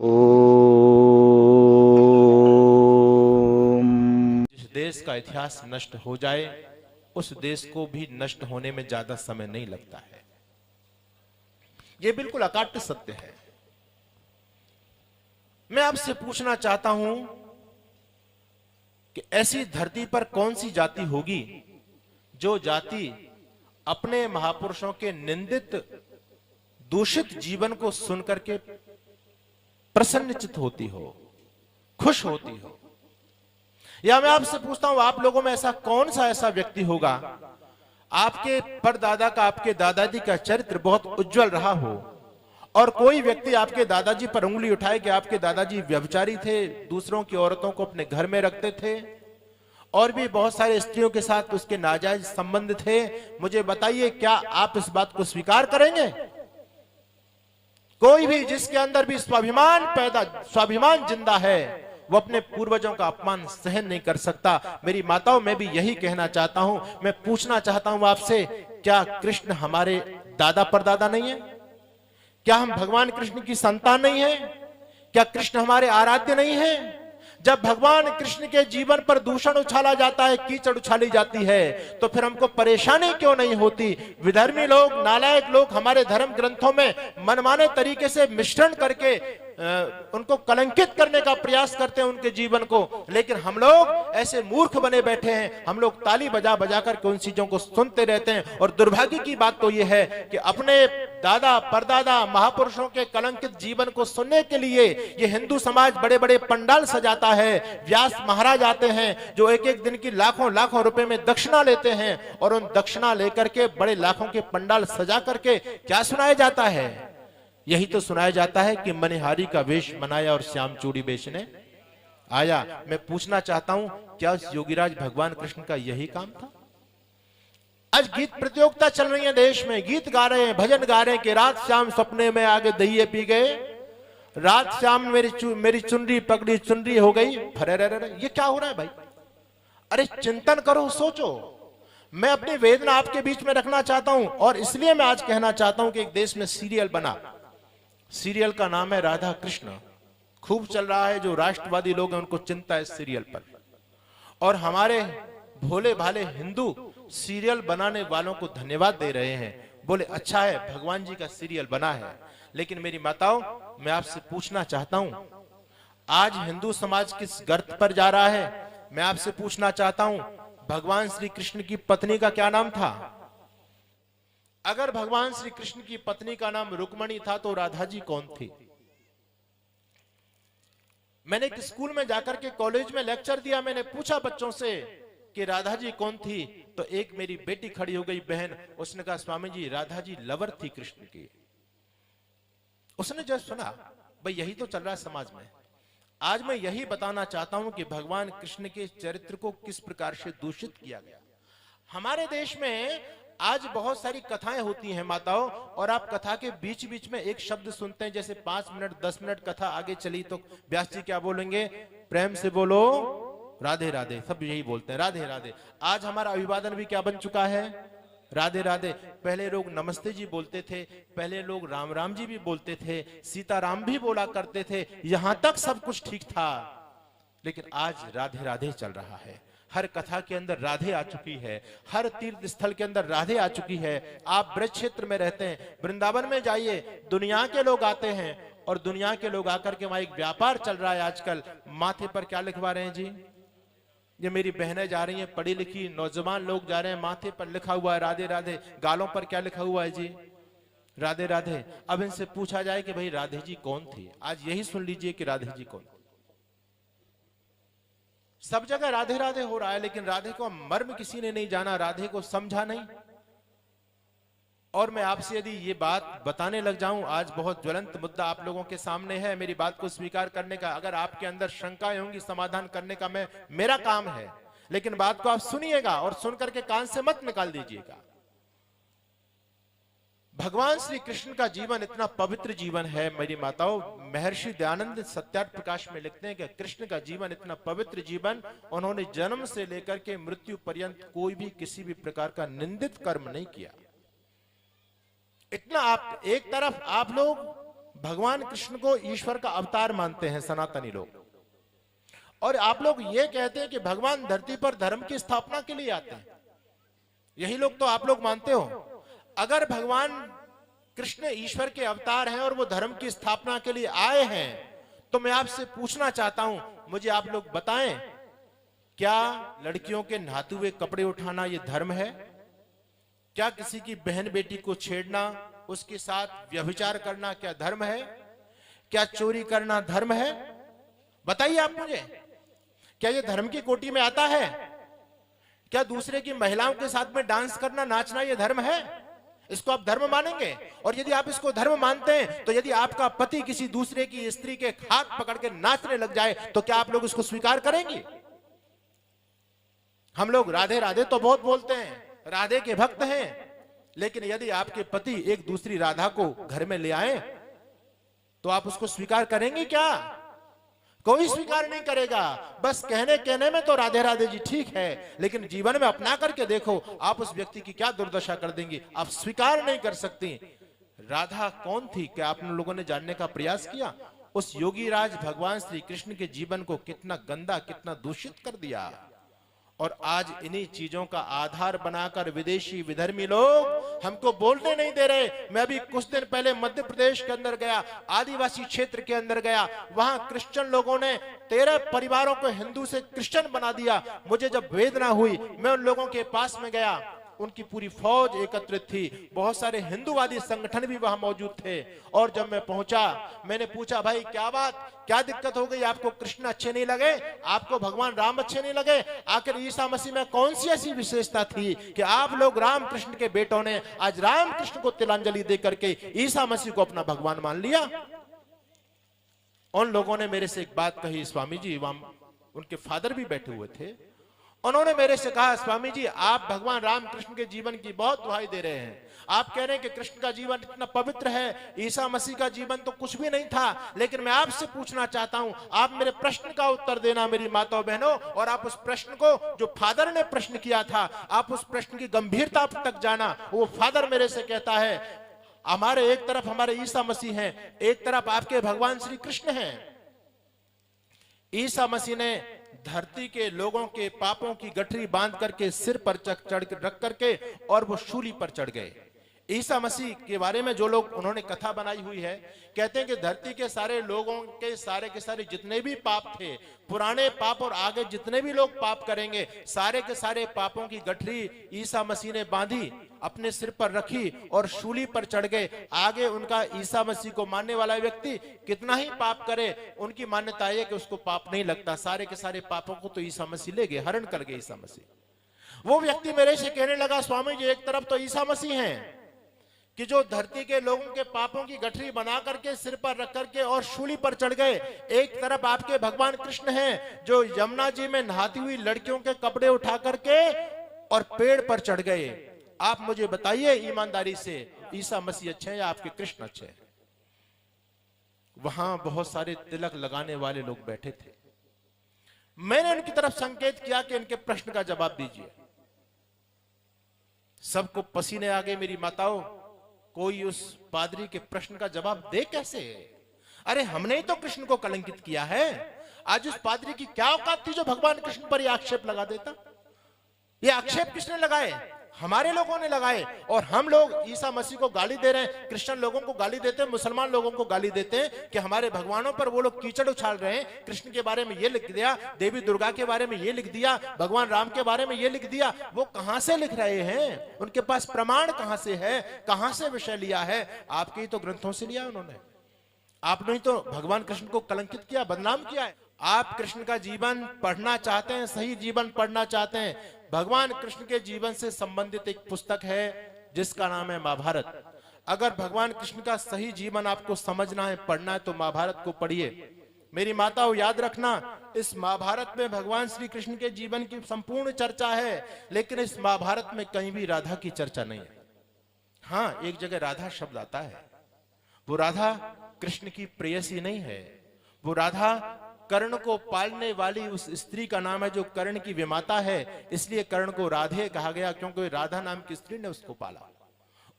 ओम। जिस देश का इतिहास नष्ट हो जाए उस देश को भी नष्ट होने में ज्यादा समय नहीं लगता है। यह बिल्कुल अकाट्य सत्य है। मैं आपसे पूछना चाहता हूं कि ऐसी धरती पर कौन सी जाति होगी जो जाति अपने महापुरुषों के निंदित दूषित जीवन को सुनकर के प्रसन्नचित होती हो, खुश होती हो। या मैं आपसे पूछता हूं, आप लोगों में ऐसा कौन सा ऐसा व्यक्ति होगा, आपके परदादा का, आपके दादाजी का चरित्र बहुत उज्जवल रहा हो और कोई व्यक्ति आपके दादाजी पर उंगली उठाए कि आपके दादाजी व्यभिचारी थे, दूसरों की औरतों को अपने घर में रखते थे और भी बहुत सारे स्त्रियों के साथ उसके नाजायज संबंध थे। मुझे बताइए, क्या आप इस बात को स्वीकार करेंगे? कोई भी जिसके अंदर भी स्वाभिमान जिंदा है, वो अपने पूर्वजों का अपमान सहन नहीं कर सकता। मेरी माताओं, मैं भी यही कहना चाहता हूं। मैं पूछना चाहता हूं आपसे, क्या कृष्ण हमारे दादा परदादा नहीं है? क्या हम भगवान कृष्ण की संतान नहीं है? क्या कृष्ण हमारे आराध्य नहीं है? जब भगवान कृष्ण के जीवन पर दूषण उछाला जाता है, कीचड़ उछाली जाती है, तो फिर हमको परेशानी क्यों नहीं होती? विधर्मी लोग, नालायक लोग हमारे धर्म ग्रंथों में मनमाने तरीके से मिश्रण करके उनको कलंकित करने का प्रयास करते हैं, उनके जीवन को। लेकिन हम लोग ऐसे मूर्ख बने बैठे हैं, हम लोग ताली बजा बजा कर उन चीजों को सुनते रहते हैं। और दुर्भाग्य की बात तो यह है कि अपने दादा परदादा महापुरुषों के कलंकित जीवन को सुनने के लिए ये हिंदू समाज बड़े बड़े पंडाल सजाता है। व्यास महाराज आते हैं जो एक एक दिन की लाखों लाखों रुपए में दक्षिणा लेते हैं और उन दक्षिणा लेकर के बड़े लाखों के पंडाल सजा करके क्या सुनाया जाता है? यही तो सुनाया जाता है कि मनिहारी का वेश बनाया और श्याम चूड़ी बेचने आया। मैं पूछना चाहता हूं, क्या उस योगीराज भगवान कृष्ण का यही काम था? आज गीत प्रतियोगिता चल रही है देश में, गीत गा रहे हैं, भजन गा रहे हैं कि रात श्याम सपने में आगे दहिए पी गए, रात श्याम मेरी चुनरी पकड़ी चुनरी हो गई। अरे ये क्या हो रहा है भाई? अरे चिंतन करो, सोचो। मैं अपनी वेदना आपके बीच में रखना चाहता हूं और इसलिए मैं आज कहना चाहता हूं कि एक देश में सीरियल बना, सीरियल का नाम है राधा कृष्ण, खूब चल रहा है। जो राष्ट्रवादी लोग हैं उनको चिंता है इस सीरियल पर, और हमारे भोले भाले हिंदू सीरियल बनाने वालों को धन्यवाद दे रहे हैं, बोले अच्छा है भगवान जी का सीरियल बना है। लेकिन मेरी माताओं, मैं आपसे पूछना चाहता हूं, आज हिंदू समाज किस गर्त पर जा रहा है? मैं आपसे पूछना चाहता हूं, भगवान श्री कृष्ण की पत्नी का क्या नाम था? अगर भगवान श्री कृष्ण की पत्नी का नाम रुक्मणी था तो राधा जी कौन थी? मैंने एक स्कूल में जाकर के, कॉलेज में लेक्चर दिया, मैंने पूछा बच्चों से कि राधा जी कौन थी, तो एक मेरी बेटी खड़ी हो गई, बहन, उसने कहा स्वामी जी राधा जी लवर थी कृष्ण की। उसने जब सुना, भाई यही तो चल रहा है समाज में। आज मैं यही बताना चाहता हूं कि भगवान कृष्ण के चरित्र को किस प्रकार से दूषित किया गया। हमारे देश में आज बहुत सारी कथाएं होती हैं माताओं, और आप कथा के बीच बीच में एक शब्द सुनते हैं, जैसे 5 मिनट 10 मिनट कथा आगे चली तो व्यास जी क्या बोलेंगे? प्रेम से बोलो राधे राधे। सब यही बोलते हैं, राधे राधे। आज हमारा अभिवादन भी क्या बन चुका है? राधे राधे। पहले लोग नमस्ते जी बोलते थे, पहले लोग राम राम जी भी बोलते थे, सीताराम भी बोला करते थे, यहां तक सब कुछ ठीक था। लेकिन आज राधे राधे चल रहा है। हर कथा के अंदर राधे आ चुकी है, हर तीर्थ स्थल के अंदर राधे आ चुकी है। आप ब्रज क्षेत्र में रहते हैं, वृंदावन में जाइए, दुनिया के लोग आते हैं और दुनिया के लोग आकर के वहां एक व्यापार चल रहा है आजकल। माथे पर क्या लिखवा रहे हैं जी? ये मेरी बहनें जा रही हैं, पढ़ी लिखी नौजवान लोग जा रहे हैं, माथे पर लिखा हुआ है राधे राधे, गालों पर क्या लिखा हुआ है जी? राधे राधे। अब इनसे पूछा जाए कि भाई राधे जी कौन थी, आज यही सुन लीजिए कि राधे जी कौन। सब जगह राधे राधे हो रहा है, लेकिन राधे को मर्म किसी ने नहीं जाना, राधे को समझा नहीं। और मैं आपसे यदि ये बात बताने लग जाऊं, आज बहुत ज्वलंत मुद्दा आप लोगों के सामने है, मेरी बात को स्वीकार करने का, अगर आपके अंदर शंकाएं होंगी समाधान करने का मेरा काम है, लेकिन बात को आप सुनिएगा और सुन करके कान से मत निकाल दीजिएगा। भगवान श्री कृष्ण का जीवन इतना पवित्र जीवन है मेरी माताओं। महर्षि दयानंद सत्यार्थ प्रकाश में लिखते हैं कि कृष्ण का जीवन इतना पवित्र जीवन, उन्होंने जन्म से लेकर के मृत्यु पर्यंत कोई भी किसी भी प्रकार का निंदित कर्म नहीं किया। इतना आप एक तरफ आप लोग भगवान कृष्ण को ईश्वर का अवतार मानते हैं सनातनी लोग, और आप लोग ये कहते हैं कि भगवान धरती पर धर्म की स्थापना के लिए आते हैं। यही लोग तो आप लोग मानते हो। अगर भगवान कृष्ण ईश्वर के अवतार हैं और वो धर्म की स्थापना के लिए आए हैं, तो मैं आपसे पूछना चाहता हूं, मुझे आप लोग बताएं, क्या लड़कियों के नहाते हुए कपड़े उठाना ये धर्म है? क्या किसी की बहन बेटी को छेड़ना, उसके साथ व्यभिचार करना क्या धर्म है? क्या चोरी करना धर्म है? बताइए आप मुझे, क्या ये धर्म की कोटि में आता है? क्या दूसरे की महिलाओं के साथ में डांस करना, नाचना ये धर्म है? इसको आप धर्म मानेंगे? और यदि आप इसको धर्म मानते हैं, तो यदि आपका पति किसी दूसरे की स्त्री के हाथ पकड़ के नाचने लग जाए, तो क्या आप लोग इसको स्वीकार करेंगे? हम लोग राधे राधे तो बहुत बोलते हैं, राधे के भक्त हैं, लेकिन यदि आपके पति एक दूसरी राधा को घर में ले आए, तो आप उसको स्वीकार करेंगे क्या? कोई स्वीकार नहीं करेगा। बस कहने कहने में तो राधे राधे जी ठीक है, लेकिन जीवन में अपना करके देखो, आप उस व्यक्ति की क्या दुर्दशा कर देंगी, आप स्वीकार नहीं कर सकती। राधा कौन थी, क्या आप लोगों ने जानने का प्रयास किया? उस योगी राज भगवान श्री कृष्ण के जीवन को कितना गंदा, कितना दूषित कर दिया। और आज इन्हीं चीजों का आधार बनाकर विदेशी विधर्मी लोग हमको बोलने नहीं दे रहे। मैं अभी कुछ दिन पहले मध्य प्रदेश के अंदर गया, आदिवासी क्षेत्र के अंदर गया, वहां क्रिश्चियन लोगों ने 13 परिवारों को हिंदू से क्रिश्चियन बना दिया। मुझे जब वेदना हुई, मैं उन लोगों के पास में गया, उनकी पूरी फौज एकत्रित थी, बहुत सारे हिंदूवादी संगठन भी वहां मौजूद थे। और जब मैं पहुंचा, मैंने पूछा, भाई क्या बात, क्या दिक्कत हो गई? आपको कृष्ण अच्छे नहीं लगे? आपको भगवान राम अच्छे नहीं लगे? आखिर ईसा मसीह में कौन सी ऐसी विशेषता थी कि आप लोग राम कृष्ण के बेटों ने आज राम कृष्ण को तिलांजलि दे करके ईसा मसीह को अपना भगवान मान लिया? उन लोगों ने मेरे से एक बात कही, स्वामी जी, वहां उनके फादर भी बैठे हुए थे, उन्होंने मेरे से कहा, स्वामी जी आप भगवान राम कृष्ण के जीवन की बहुत दुहाई दे रहे हैं। आप कह रहे हैं कि कृष्ण का जीवन इतना पवित्र है, ईसा मसीह का जीवन तो कुछ भी नहीं था। लेकिन मैं आपसे पूछना चाहता हूं, आप मेरे प्रश्न का उत्तर देना मेरी माताओं बहनों, और आप उस प्रश्न को, जो फादर ने प्रश्न किया था, आप उस प्रश्न की गंभीरता तक जाना। वो फादर मेरे से कहता है, हमारे एक तरफ हमारे ईसा मसीह हैं, एक तरफ आपके भगवान श्री कृष्ण हैं। ईसा मसीह ने धरती के लोगों के पापों की गठरी बांध करके सिर पर चढ़ रख करके और वो शूली पर चढ़ गए। ईसा मसीह के बारे में जो लोग उन्होंने कथा बनाई हुई है, कहते हैं कि धरती के सारे लोगों के सारे जितने भी पाप थे, पुराने पाप और आगे जितने भी लोग पाप करेंगे, सारे के सारे पापों की गठरी ईसा मसीह ने बांधी, अपने सिर पर रखी और शूली पर चढ़ गए। आगे उनका ईसा मसीह को मानने वाला व्यक्ति कितना ही पाप करे, उनकी मान्यता है कि उसको पाप नहीं लगता। सारे के सारे पापों को तो ईसा मसीह ले गए, हरण कर गए ईसा मसीह। वो व्यक्ति मेरे से कहने लगा, स्वामी जी एक तरफ तो ईसा मसीह हैं कि जो धरती के लोगों के पापों की गठरी बना करके सिर पर रख करके और शूली पर चढ़ गए, एक तरफ आपके भगवान कृष्ण हैं जो यमुना जी में नहाती हुई लड़कियों के कपड़े उठा करके और पेड़ पर चढ़ गए। आप मुझे बताइए ईमानदारी से, ईसा मसीह अच्छे हैं या आपके कृष्ण अच्छे हैं? वहां बहुत सारे तिलक लगाने वाले लोग बैठे थे। मैंने उनकी तरफ संकेत किया कि इनके प्रश्न का जवाब दीजिए। सबको पसीने आ गए मेरी माताओं, कोई उस पादरी के प्रश्न का जवाब दे कैसे? अरे हमने ही तो कृष्ण को कलंकित किया है। आज उस पादरी की क्या औकात थी जो भगवान कृष्ण पर यह आक्षेप लगा देता? ये आक्षेप किसने लगाए? हमारे लोगों ने लगाए। और हम लोग ईसा मसीह को गाली दे रहे हैं, क्रिश्चियन लोगों को गाली देते हैं, मुसलमान लोगों को गाली देते हैं कि हमारे भगवानों पर वो लोग कीचड़ उछाल रहे हैं। कृष्ण के बारे में ये लिख दिया, देवी दुर्गा के बारे में ये लिख दिया, भगवान राम के बारे में ये लिख दिया। वो कहां से लिख रहे हैं? उनके पास प्रमाण कहां से है? कहां से विषय लिया है? आपके ही तो ग्रंथों से लिया उन्होंने। आपने ही तो भगवान कृष्ण को कलंकित किया, बदनाम किया है। आप कृष्ण का जीवन पढ़ना चाहते हैं, सही जीवन पढ़ना चाहते हैं, भगवान कृष्ण के जीवन से संबंधित एक पुस्तक है जिसका नाम है महाभारत। अगर भगवान कृष्ण का सही जीवन आपको समझना है, पढ़ना है, तो महाभारत को पढ़िए। मेरी माताओं याद रखना, इस महाभारत में भगवान श्री कृष्ण के जीवन की संपूर्ण चर्चा है, लेकिन इस महाभारत में कहीं भी राधा की चर्चा नहीं है। हाँ, एक जगह राधा शब्द आता है। वो राधा कृष्ण की प्रेयसी नहीं है, वो राधा कर्ण को पालने वाली उस स्त्री का नाम है जो कर्ण की विमाता है। इसलिए कर्ण को राधे कहा गया, क्योंकि राधा नाम की स्त्री ने उसको पाला।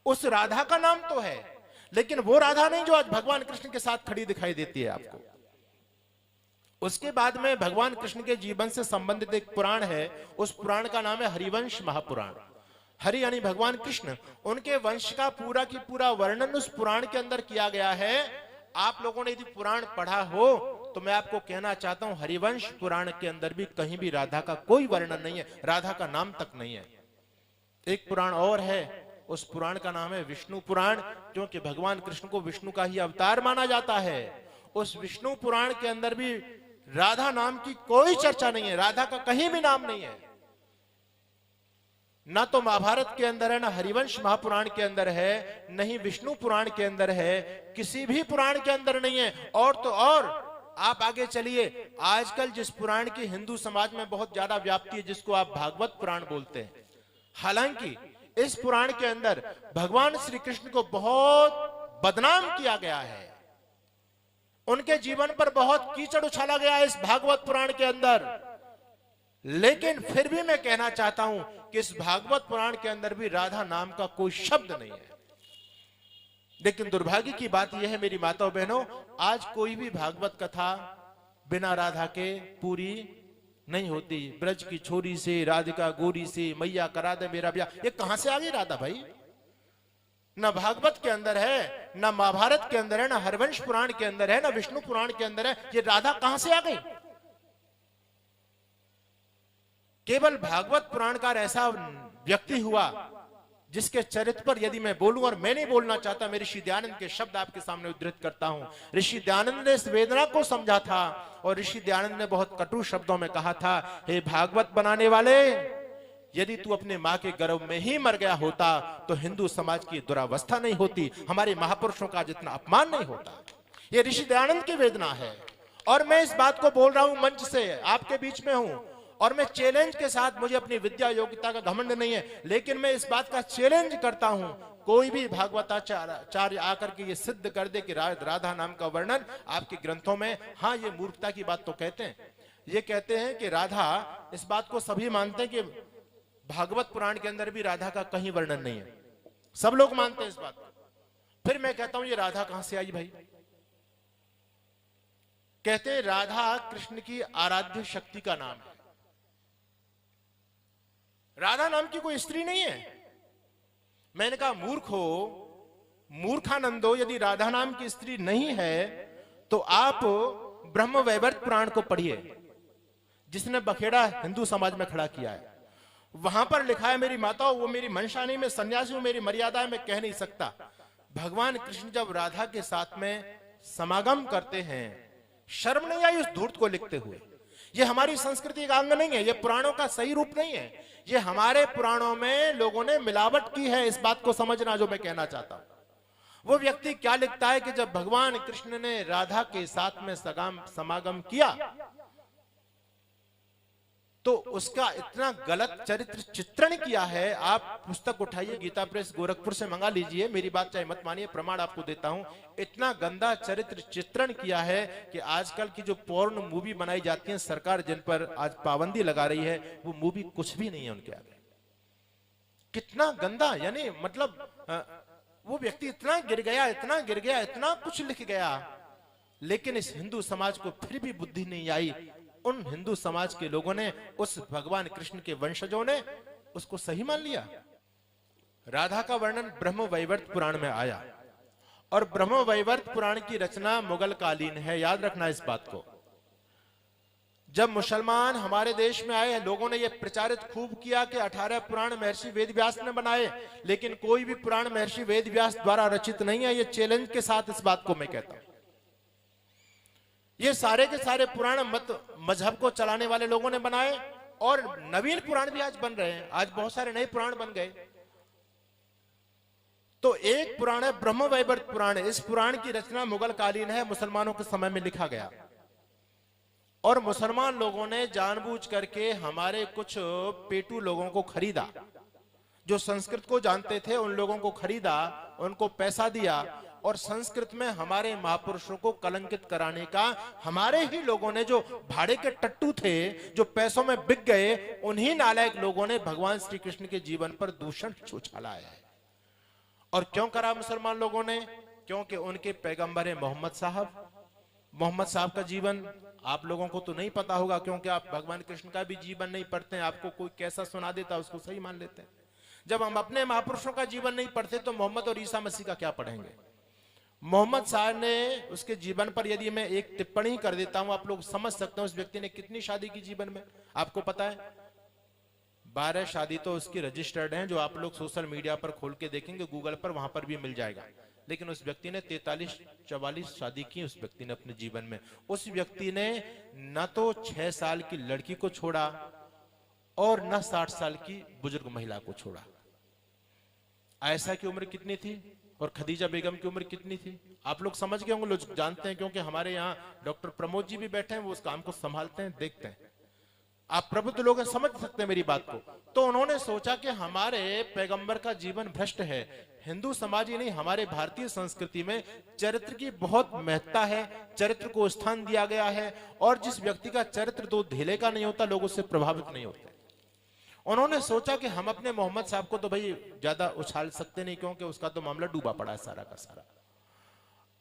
उस राधा का नाम तो है, लेकिन वो राधा नहीं जो आज भगवान कृष्ण के साथ खड़ी दिखाई देती है आपको। उसके बाद में भगवान कृष्ण के जीवन से संबंधित एक पुराण है, उस पुराण का नाम है हरिवंश महापुराण। हरि यानी भगवान कृष्ण, उनके वंश का पूरा की पूरा वर्णन उस पुराण के अंदर किया गया है। आप लोगों ने यदि पुराण पढ़ा हो तो मैं आपको कहना चाहता हूं, हरिवंश पुराण के अंदर भी कहीं भी राधा का कोई वर्णन नहीं है, राधा का नाम तक नहीं है। एक पुराण और है, उस पुराण का नाम है विष्णु पुराण, क्योंकि भगवान कृष्ण को विष्णु का ही अवतार माना जाता है। उस विष्णु पुराण के अंदर भी राधा नाम की कोई चर्चा नहीं है, राधा का कहीं भी नाम नहीं है। ना तो महाभारत के अंदर है, ना हरिवंश महापुराण के अंदर है, नहीं विष्णु पुराण के अंदर है, किसी भी पुराण के अंदर नहीं है। और तो और आप आगे चलिए, आजकल जिस पुराण की हिंदू समाज में बहुत ज्यादा व्याप्ति है, जिसको आप भागवत पुराण बोलते हैं, हालांकि इस पुराण के अंदर भगवान श्री कृष्ण को बहुत बदनाम किया गया है, उनके जीवन पर बहुत कीचड़ उछाला गया है इस भागवत पुराण के अंदर। लेकिन फिर भी मैं कहना चाहता हूं कि इस भागवत पुराण के अंदर भी राधा नाम का कोई शब्द नहीं है। लेकिन दुर्भाग्य की बात यह है मेरी माताओं बहनों, आज कोई भी भागवत कथा बिना राधा के पूरी नहीं होती। ब्रज की छोरी से, राधिका गोरी से, मैया करा दे मेरा ब्याह, ये कहां से आ गई राधा भाई? ना भागवत के अंदर है, ना महाभारत के अंदर है, ना हरिवंश पुराण के अंदर है, ना विष्णु पुराण के अंदर है। ये राधा कहां से आ गई? केवल भागवत पुराणकार ऐसा व्यक्ति हुआ जिसके चरित्र पर यदि मैं बोलूं, और मैं नहीं बोलना चाहता, मैं ऋषि दयानंद के शब्द आपके सामने उद्धृत करता हूं। ऋषि दयानंद ने इस वेदना को समझा था और ऋषि दयानंद ने बहुत कटु शब्दों में कहा था, हे भागवत बनाने वाले, यदि तू अपने मां के गर्भ में ही मर गया होता तो हिंदू समाज की दुरावस्था नहीं होती, हमारे महापुरुषों का जितना अपमान नहीं होता। यह ऋषि दयानंद की वेदना है और मैं इस बात को बोल रहा हूं मंच से, आपके बीच में हूं, और मैं चैलेंज के साथ, मुझे अपनी विद्या योग्यता का घमंड नहीं है, लेकिन मैं इस बात का चैलेंज करता हूं, कोई भी भागवताचार्य आकर के ये सिद्ध कर दे कि राधा नाम का वर्णन आपके ग्रंथों में, हाँ ये मूर्खता की बात तो कहते हैं, ये कहते हैं कि राधा, इस बात को सभी मानते हैं कि भागवत पुराण के अंदर भी राधा का कहीं वर्णन नहीं है, सब लोग मानते हैं इस बात को। फिर मैं कहता हूं ये राधा कहां से आई भाई? कहते हैं राधा कृष्ण की आराध्य शक्ति का नाम है। राधा नाम की कोई स्त्री नहीं है। मैंने कहा मूर्खो, मूर्खानंदो, यदि राधा नाम की स्त्री नहीं है तो आप ब्रह्म वैवर्त पुराण को पढ़िए, जिसने बखेड़ा हिंदू समाज में खड़ा किया है। वहां पर लिखा है मेरी माताओं, वो मेरी मंशा नहीं, मैं सन्यासी हूं, मेरी मर्यादा है, मैं कह नहीं सकता। भगवान कृष्ण जब राधा के साथ में समागम करते हैं, शर्म नहीं आई उस धूर्त को लिखते हुए। ये हमारी संस्कृति का अंग नहीं है, ये पुराणों का सही रूप नहीं है, ये हमारे पुराणों में लोगों ने मिलावट की है। इस बात को समझना जो मैं कहना चाहता हूं। वो व्यक्ति क्या लिखता है कि जब भगवान कृष्ण ने राधा के साथ में समागम किया तो उसका इतना गलत चरित्र चित्रण किया है। आप पुस्तक उठाइए, गीता प्रेस गोरखपुर से मंगा लीजिए, मेरी बात चाहे मत मानिए, प्रमाण आपको देता हूं। इतना गंदा चरित्र चित्रण किया है कि आजकल की जो पोर्न मूवी बनाई जाती है, सरकार जिन पर आज पाबंदी लगा रही है, वो मूवी कुछ भी नहीं है उनके आगे। कितना गंदा, यानी मतलब वो व्यक्ति इतना गिर गया, इतना गिर गया, इतना कुछ लिख गया, लेकिन इस हिंदू समाज को फिर भी बुद्धि नहीं आई। उन हिंदू समाज के लोगों ने, उस भगवान कृष्ण के वंशजों ने उसको सही मान लिया। राधा का वर्णन ब्रह्म वैवर्त पुराण में आया और ब्रह्म वैवर्त पुराण की रचना मुगल कालीन है, याद रखना इस बात को। जब मुसलमान हमारे देश में आए, लोगों ने यह प्रचारित खूब किया कि 18 पुराण महर्षि वेदव्यास ने बनाए, लेकिन कोई भी पुराण महर्षि वेदव्यास द्वारा रचित नहीं है। ये चैलेंज के साथ इस बात को मैं कहता हूं। ये सारे के सारे पुराण मजहब को चलाने वाले लोगों ने बनाए और नवीन पुराण भी आज बन रहे हैं। आज बहुत सारे नए पुराण बन गए। तो एक पुराण है ब्रह्म वैवर्त पुराण। इस पुराण की रचना मुगल कालीन है, मुसलमानों के समय में लिखा गया और मुसलमान लोगों ने जानबूझ करके हमारे कुछ पेटू लोगों को खरीदा, जो संस्कृत को जानते थे उन लोगों को खरीदा, उनको पैसा दिया और संस्कृत में हमारे महापुरुषों को कलंकित कराने का हमारे ही लोगों ने, जो भाड़े के टट्टू थे, जो पैसों में बिक गए, उन्हीं नालायक लोगों ने भगवान श्री कृष्ण के जीवन पर दूषण उछाला है। और क्यों करा मुसलमान लोगों ने? क्योंकि उनके पैगंबर है मोहम्मद साहब। मोहम्मद साहब का जीवन आप लोगों को तो नहीं पता होगा, क्योंकि आप भगवान कृष्ण का भी जीवन नहीं पढ़ते हैं। आपको कोई कैसा सुना देता उसको सही मान लेते हैं। जब हम अपने महापुरुषों का जीवन नहीं पढ़ते तो मोहम्मद और ईसा मसीह का क्या पढ़ेंगे। मोहम्मद साहब ने उसके जीवन पर यदि मैं एक टिप्पणी कर देता हूं, आप लोग समझ सकते हैं उस व्यक्ति ने कितनी शादी की जीवन में। आपको पता है 12 शादी तो उसकी रजिस्टर्ड हैं, जो आप लोग सोशल मीडिया पर खोल के देखेंगे, गूगल पर, वहां पर भी मिल जाएगा। लेकिन उस व्यक्ति ने 43-44 शादी की उस व्यक्ति ने अपने जीवन में। उस व्यक्ति ने न तो 6 साल की लड़की को छोड़ा और न 60 साल की बुजुर्ग महिला को छोड़ा। आयशा की उम्र कितनी थी और खदीजा बेगम की उम्र कितनी थी आप लोग समझ गए होंगे, लोग जानते हैं, क्योंकि हमारे यहाँ डॉक्टर प्रमोद जी भी बैठे हैं, वो उस काम को संभालते हैं, देखते हैं। आप प्रबुद्ध लोग समझ सकते हैं मेरी बात को। तो उन्होंने सोचा कि हमारे पैगंबर का जीवन भ्रष्ट है। हिंदू समाज ही नहीं, हमारे भारतीय संस्कृति में चरित्र की बहुत महत्ता है, चरित्र को स्थान दिया गया है, और जिस व्यक्ति का चरित्र दो धेले का नहीं होता लोग उससे प्रभावित नहीं होते। उन्होंने सोचा कि हम अपने मोहम्मद साहब को तो भाई ज्यादा उछाल सकते नहीं, क्योंकि उसका तो मामला डूबा पड़ा है सारा का सारा।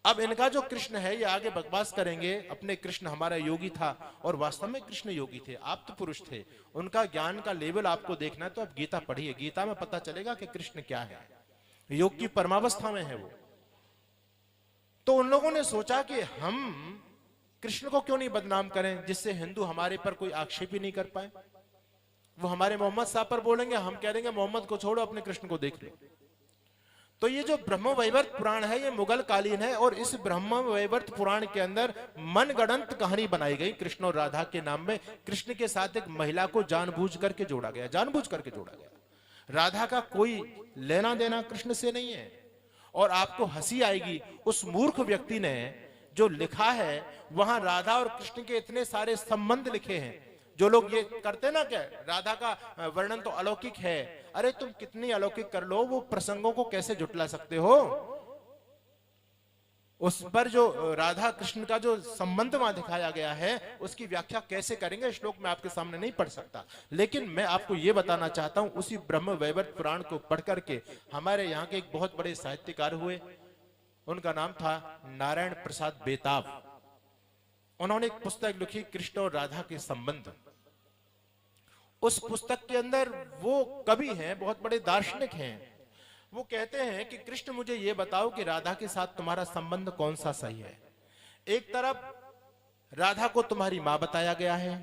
अब इनका जो कृष्ण है ये आगे बकवास करेंगे अपने कृष्ण हमारा योगी था, और वास्तव में कृष्ण योगी थे, आप तो पुरुष थे। उनका ज्ञान का लेवल आपको देखना है तो आप गीता पढ़िए, गीता में पता चलेगा कि कृष्ण क्या है, योग की परमावस्था में है वो। तो उन लोगों ने सोचा कि हम कृष्ण को क्यों नहीं बदनाम करें, जिससे हिंदू हमारे पर कोई आक्षेप ही नहीं कर पाए। वो हमारे मोहम्मद साहब पर बोलेंगे, हम कह देंगे मोहम्मद को छोड़ो अपने कृष्ण को देख लो। तो ये जो ब्रह्म वैवर्त पुराण है ये मुगल कालीन है, और इस ब्रह्म वैवर्त पुराण के अंदर मनगढ़ंत कहानी बनाई गई कृष्ण और राधा के नाम में। कृष्ण के साथ एक महिला को जानबूझ करके जोड़ा गया, जानबूझ करके जोड़ा गया। राधा का कोई लेना देना कृष्ण से नहीं है। और आपको हंसी आएगी, उस मूर्ख व्यक्ति ने जो लिखा है वहां राधा और कृष्ण के इतने सारे संबंध लिखे हैं। जो लोग ये करते ना क्या राधा का वर्णन तो अलौकिक है, अरे तुम कितनी अलौकिक कर लो, वो प्रसंगों को कैसे जुटला सकते हो। उस पर जो राधा कृष्ण का जो संबंध वहां दिखाया गया है उसकी व्याख्या कैसे करेंगे, श्लोक में आपके सामने नहीं पढ़ सकता। लेकिन मैं आपको यह बताना चाहता हूं, उसी ब्रह्म वैवर्त पुराण को पढ़ करके हमारे यहाँ के एक बहुत बड़े साहित्यकार हुए, उनका नाम था नारायण प्रसाद बेताब। उन्होंने एक पुस्तक लिखी कृष्ण और राधा के संबंध। उस पुस्तक के अंदर वो कवि हैं, बहुत बड़े दार्शनिक हैं, वो कहते हैं कि कृष्ण मुझे ये बताओ कि राधा के साथ तुम्हारा संबंध कौन सा सही है। एक तरफ राधा को तुम्हारी मां बताया गया है,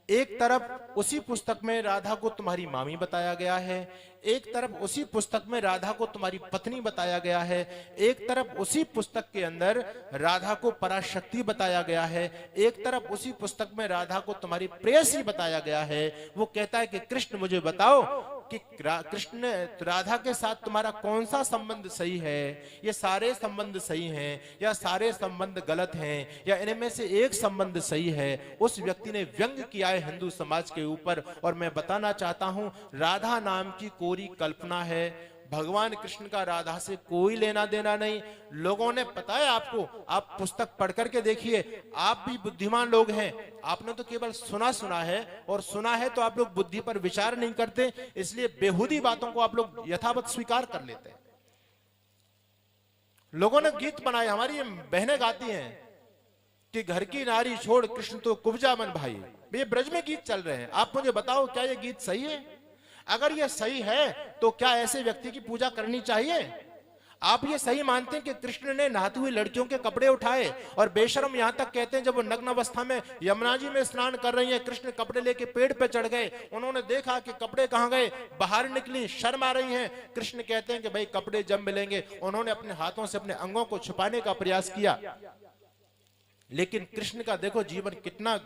एक तरफ उसी पुस्तक में राधा को तुम्हारी मामी बताया गया है, एक तरफ उसी पुस्तक में राधा को तुम्हारी पत्नी बताया गया है, एक तरफ उसी पुस्तक के अंदर राधा को पराशक्ति बताया गया है, एक तरफ उसी पुस्तक में राधा को तुम्हारी प्रेयसी बताया गया है। वो कहता है कि कृष्ण मुझे बताओ कि कृष्ण राधा के साथ तुम्हारा कौन सा संबंध सही है, ये सारे संबंध सही हैं या सारे संबंध गलत हैं या इनमें से एक संबंध सही है। उस व्यक्ति ने व्यंग किया है हिंदू समाज के ऊपर। और मैं बताना चाहता हूं राधा नाम की कोरी कल्पना है, भगवान कृष्ण का राधा से कोई लेना देना नहीं। लोगों ने पता है आपको, आप पुस्तक पढ़ करके देखिए, आप भी बुद्धिमान लोग हैं, आपने तो केवल सुना है, और सुना है तो आप लोग बुद्धि पर विचार नहीं करते, इसलिए बेहुदी बातों को आप लोग यथावत स्वीकार कर लेते हैं। लोगों ने गीत बनाए, हमारी बहनें गाती हैं कि घर की नारी छोड़ कृष्ण तो कुब्जा मन भाई। ये ब्रज में गीत चल रहे हैं, आप मुझे बताओ क्या ये गीत सही है? अगर ये सही है तो क्या ऐसे व्यक्ति की पूजा करनी चाहिए? आप ये सही मानते हैं कि कृष्ण ने नहाती हुई लड़कियों के कपड़े उठाए, और बेशरम यहां तक कहते हैं जब वो नग्न अवस्था में यमुना जी में स्नान कर रही हैं, कृष्ण कपड़े लेके पेड़ पे चढ़ गए, उन्होंने देखा कि कपड़े कहां गए, बाहर निकली, शर्म आ रही हैं। कृष्ण कहते हैं कि भाई कपड़े जब मिलेंगे। उन्होंने अपने हाथों से अपने अंगों को छुपाने का प्रयास किया, लेकिन कृष्ण का देखो जीवन कितना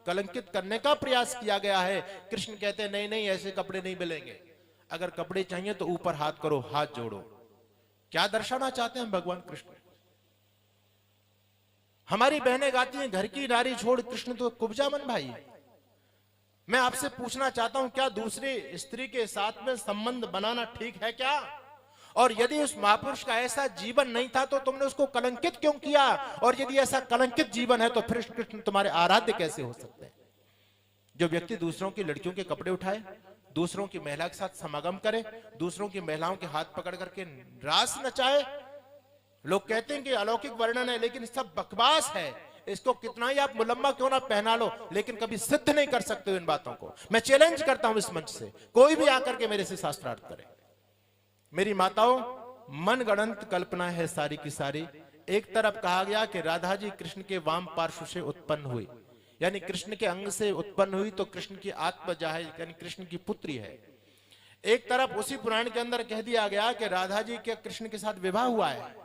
कलंकित करने का प्रयास किया गया है। कृष्ण कहते हैं नहीं नहीं ऐसे कपड़े नहीं मिलेंगे, अगर कपड़े चाहिए तो ऊपर हाथ करो, हाथ जोड़ो। क्या दर्शाना चाहते हैं भगवान कृष्ण? हमारी बहनें गाती हैं घर की नारी छोड़ कृष्ण तो कुब्जा मन भाई। मैं आपसे पूछना चाहता हूं क्या दूसरी स्त्री के साथ में संबंध बनाना ठीक है क्या? और यदि उस महापुरुष का ऐसा जीवन नहीं था तो तुमने उसको कलंकित क्यों किया? और यदि ऐसा कलंकित जीवन है तो फिर कृष्ण तुम्हारे आराध्य कैसे हो सकते हैं? जो व्यक्ति दूसरों की लड़कियों के कपड़े उठाए, दूसरों की महिला के साथ समागम करे, दूसरों की महिलाओं के हाथ पकड़ करके रास नचाए, लोग कहते हैं कि अलौकिक वर्णन है, लेकिन सब बकवास है। इसको कितना ही आप मुलम्मा क्यों ना पहना लो, लेकिन कभी सिद्ध नहीं कर सकते हो इन बातों को। मैं चैलेंज करता हूं इस मंच से, कोई भी आकर के मेरे से शास्त्रार्थ करे। मेरी माताओं, मनगढ़ंत कल्पना है सारी की सारी। एक तरफ कहा गया कि राधा जी कृष्ण के वाम पार्श्व से उत्पन्न हुई, यानी कृष्ण के अंग से उत्पन्न हुई, तो कृष्ण की आत्मजा है, यानी कृष्ण की पुत्री है। एक तरफ उसी पुराण के अंदर कह दिया गया कि राधा जी के कृष्ण के साथ विवाह हुआ है।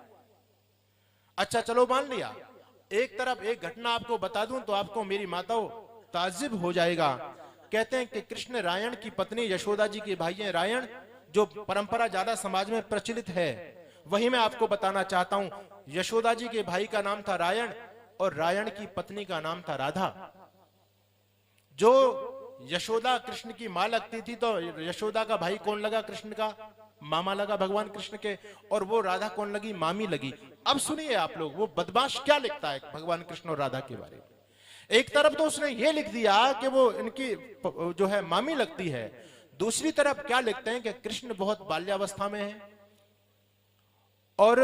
अच्छा चलो मान लिया। एक तरफ एक घटना आपको बता दूं तो आपको मेरी माताओं ताज्जुब हो जाएगा। कहते हैं कि कृष्ण रायण की पत्नी यशोदा जी के भाई हैं रायण, जो परंपरा ज्यादा समाज में प्रचलित है, वही मैं आपको बताना चाहता हूं। यशोदा जी के भाई का नाम था रायण और रायण की पत्नी का नाम था राधा। जो यशोदा कृष्ण की मां लगती थी, तो यशोदा का भाई कौन लगा? कृष्ण का मामा लगा भगवान कृष्ण के, और वो राधा कौन लगी? मामी लगी। अब सुनिए आप लोग, वो बदमाश क्या लिखता है भगवान कृष्ण और राधा के बारे में। एक तरफ तो उसने ये लिख दिया कि वो इनकी जो है मामी लगती है, दूसरी तरफ क्या लिखते हैं कि कृष्ण बहुत बाल्यावस्था में है और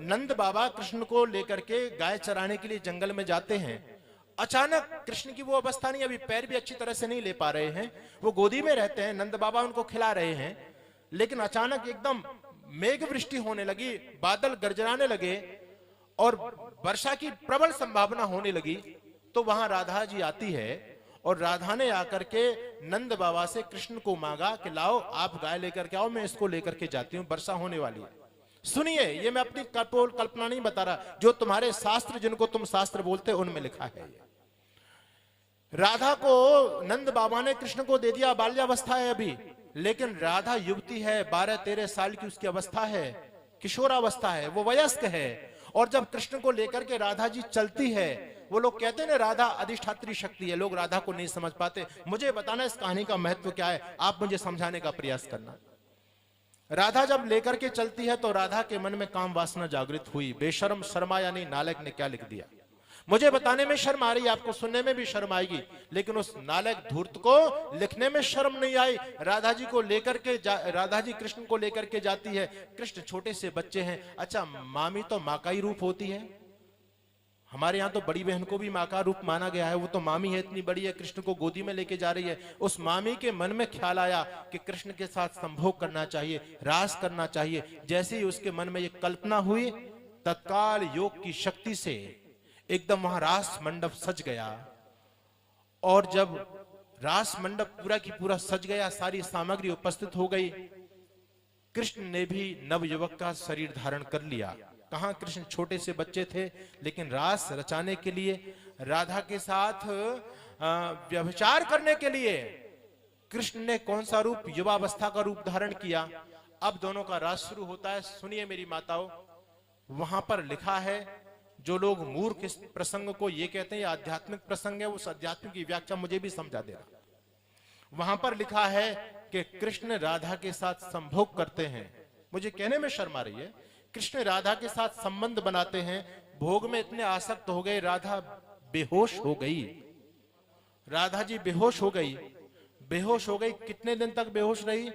नंद बाबा कृष्ण को लेकर के गाय चराने के लिए जंगल में जाते हैं। अचानक कृष्ण की वो अवस्था नहीं, अभी पैर भी अच्छी तरह से नहीं ले पा रहे हैं, वो गोदी में रहते हैं, नंद बाबा उनको खिला रहे हैं, लेकिन अचानक एकदम मेघ वृष्टि होने लगी, बादल गरजराने लगे और वर्षा की प्रबल संभावना होने लगी। तो वहां राधा जी आती है और राधा ने आकर के नंद बाबा से कृष्ण को मांगा कि लाओ आप गाय लेकर के आओ, मैं इसको लेकर के जाती हूं, वर्षा होने वाली है। सुनिए, ये मैं अपनी कपोल कल्पना नहीं बता रहा, जो तुम्हारे शास्त्र, जिनको तुम शास्त्र बोलते हो, उनमें लिखा है। राधा को नंद बाबा ने कृष्ण को दे दिया, बाल्यावस्था है अभी, लेकिन राधा युवती है, 12-13 साल की उसकी अवस्था है, किशोरावस्था है, वो वयस्क है। और जब कृष्ण को लेकर के राधा जी चलती है, वो लोग कहते हैं ना राधा अधिष्ठात्री शक्ति है, लोग राधा को नहीं समझ पाते। मुझे बताना इस कहानी का महत्व क्या है, आप मुझे समझाने का प्रयास करना। राधा जब लेकर के चलती है तो राधा के मन में काम वासना जागृत हुई। बेशर्म शर्मा यानी नालायक ने क्या लिख दिया, मुझे बताने में शर्म आ रही है, आपको सुनने में भी शर्म आएगी, लेकिन उस नालायक धूर्त को लिखने में शर्म नहीं आई। राधा जी को लेकर के राधा जी कृष्ण को लेकर के जाती है। कृष्ण छोटे से बच्चे हैं। अच्छा, मामी तो माँ का ही रूप होती है, हमारे यहाँ तो बड़ी बहन को भी माँ का रूप माना गया है, वो तो मामी है, इतनी बड़ी है, कृष्ण को गोदी में लेके जा रही है। उस मामी के मन में ख्याल आया कि कृष्ण के साथ संभोग करना चाहिए, रास करना चाहिए। जैसे ही उसके मन में ये कल्पना हुई, तत्काल योग की शक्ति से एकदम वहां रास मंडप सज गया। और जब रास मंडप पूरा की पूरा सज गया, सारी सामग्री उपस्थित हो गई, कृष्ण ने भी नवयुवक का शरीर धारण कर लिया। कहां कृष्ण छोटे से बच्चे थे, लेकिन रास रचाने के लिए, राधा के साथ व्यभिचार करने के लिए कृष्ण ने कौन सा रूप? युवावस्था का रूप धारण किया। अब दोनों का रास शुरू होता है। सुनिए मेरी माताओं, वहां पर लिखा है, जो लोग मूर्ख इस प्रसंग को ये कहते हैं ये आध्यात्मिक प्रसंग है, उस आध्यात्मिक की व्याख्या मुझे भी समझा दे रहा। वहां पर लिखा है कि कृष्ण राधा के साथ संभोग करते हैं। मुझे कहने में शर्म आ रही है, कृष्ण राधा के साथ संबंध बनाते हैं, भोग में इतने आसक्त हो गए, राधा बेहोश हो गई। राधा जी बेहोश हो गई। बेहोश हो गई, कितने दिन तक बेहोश रही?